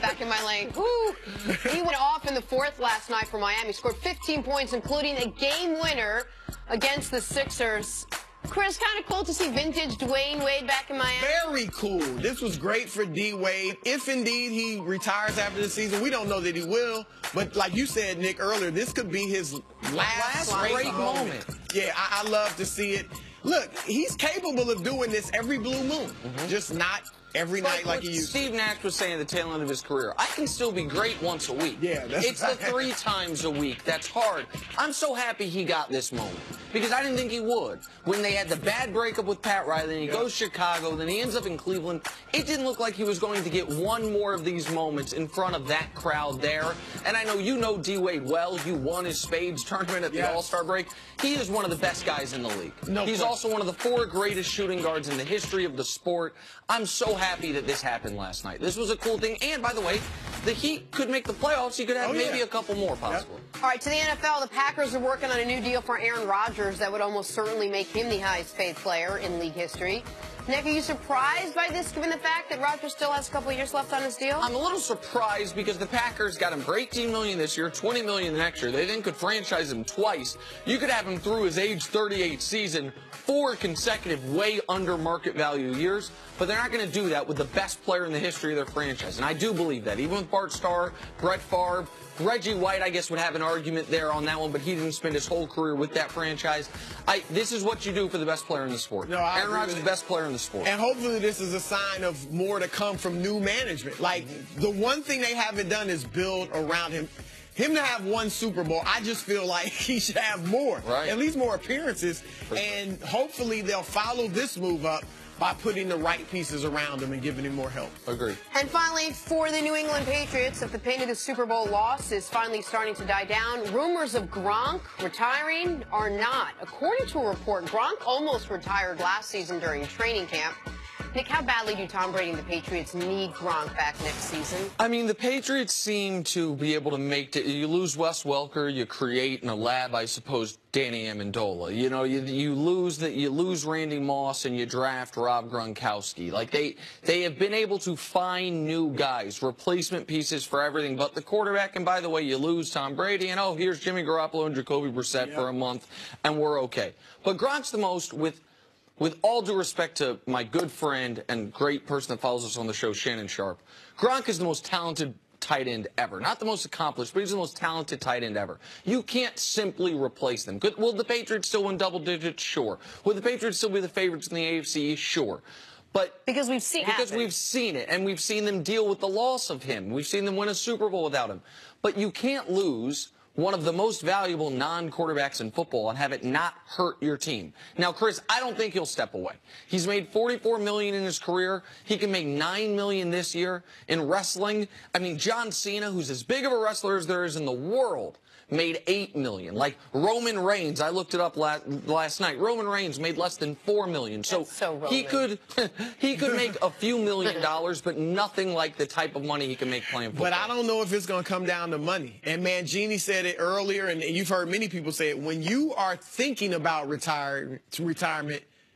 back in my lane. Woo! He went off in the fourth last night for Miami. Scored 15 points, including a game winner against the Sixers. Chris, kind of cool to see vintage Dwayne Wade back in Miami. Very cool. This was great for D. Wade. If indeed he retires after the season, we don't know that he will. But like you said, Nick, earlier, this could be his last great moment. Yeah, I love to see it. Look, he's capable of doing this every blue moon, just not every night like he used to. Steve Nash was saying at the tail end of his career, I can still be great once a week. Yeah, it's the 3 times a week. That's hard. I'm so happy he got this moment because I didn't think he would. When they had the bad breakup with Pat Riley, and he goes to Chicago, then he ends up in Cleveland, it didn't look like he was going to get one more of these moments in front of that crowd there. And I know you know D. Wade well. You won his Spades tournament at the All-Star break. He is one of the best guys in the league. He's also one of the 4 greatest shooting guards in the history of the sport. I'm so happy that this happened last night. This was a cool thing. And, by the way, the Heat could make the playoffs. You could have maybe a couple more possible. All right, to the NFL, the Packers are working on a new deal for Aaron Rodgers that would almost certainly make him the highest paid player in league history. Nick, are you surprised by this, given the fact that Rodgers still has a couple of years left on his deal? I'm a little surprised because the Packers got him for $18 million this year, $20 million next year. They then could franchise him twice. You could have him through his age 38 season, 4 consecutive way under market value years, but they're not going to do that with the best player in the history of their franchise. And I do believe that. Even with Bart Starr, Brett Favre, Reggie White, I guess, would have an argument there on that one, but he didn't spend his whole career with that franchise. This is what you do for the best player in the sport. No, Aaron Rodgers is the best player in the sport. And hopefully this is a sign of more to come from new management. Like, the one thing they haven't done is build around him. Him to have 1 Super Bowl, I just feel like he should have more. At least more appearances. And hopefully they'll follow this move up by putting the right pieces around him and giving him more help. Agreed. And finally, for the New England Patriots, if the pain of the Super Bowl loss is finally starting to die down, rumors of Gronk retiring are not. According to a report, Gronk almost retired last season during training camp. Nick, how badly do Tom Brady and the Patriots need Gronk back next season? I mean, the Patriots seem to be able to make it. You lose Wes Welker, you create in a lab, I suppose, Danny Amendola. You know, you lose Randy Moss and you draft Rob Gronkowski. Like they have been able to find new guys, replacement pieces for everything but the quarterback. And by the way, you lose Tom Brady, and oh, here's Jimmy Garoppolo and Jacoby Brissett for a month, and we're okay. But Gronk's the most with all due respect to my good friend and great person that follows us on the show, Shannon Sharp, Gronk is the most talented tight end ever. Not the most accomplished, but he's the most talented tight end ever. You can't simply replace them. Will the Patriots still win double digits? Sure. Will the Patriots still be the favorites in the AFC? Sure. But because we've seen it, and we've seen them deal with the loss of him. We've seen them win a Super Bowl without him. But you can't lose one of the most valuable non-quarterbacks in football and have it not hurt your team. Now, Chris, I don't think he'll step away. He's made $44 million in his career. He can make $9 million this year. In wrestling, I mean, John Cena, who's as big of a wrestler as there is in the world, made $8 million. Like Roman Reigns, I looked it up last night. Roman Reigns made less than $4 million. So he could make a few $1 million, but nothing like the type of money he can make playing football. But I don't know if it's going to come down to money. And Mangini said it earlier, and you've heard many people say it. When you are thinking about retirement,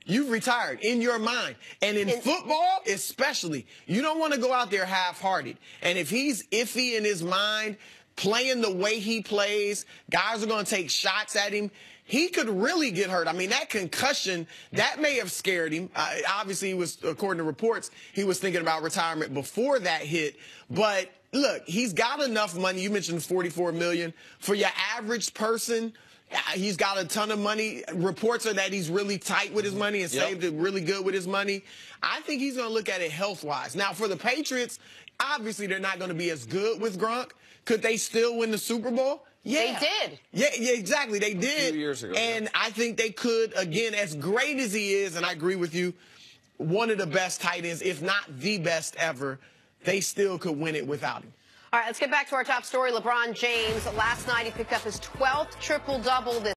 you've retired in your mind. And in football, especially, you don't want to go out there half-hearted. And if he's iffy in his mind, playing the way he plays, guys are going to take shots at him, he could really get hurt. I mean, that concussion, that may have scared him. Obviously, he was, according to reports, he was thinking about retirement before that hit. But look, he's got enough money. You mentioned $44 million. For your average person, he's got a ton of money. Reports are that he's really tight with his money and saved it really good with his money. I think he's going to look at it health-wise. Now, for the Patriots, obviously they're not going to be as good with Gronk. Could they still win the Super Bowl? Yeah. They did. Yeah, exactly. They did. A few years ago. And I think they could, again, as great as he is, and I agree with you, one of the best tight ends, if not the best ever, they still could win it without him. All right, let's get back to our top story. LeBron James, last night he picked up his 12th triple-double this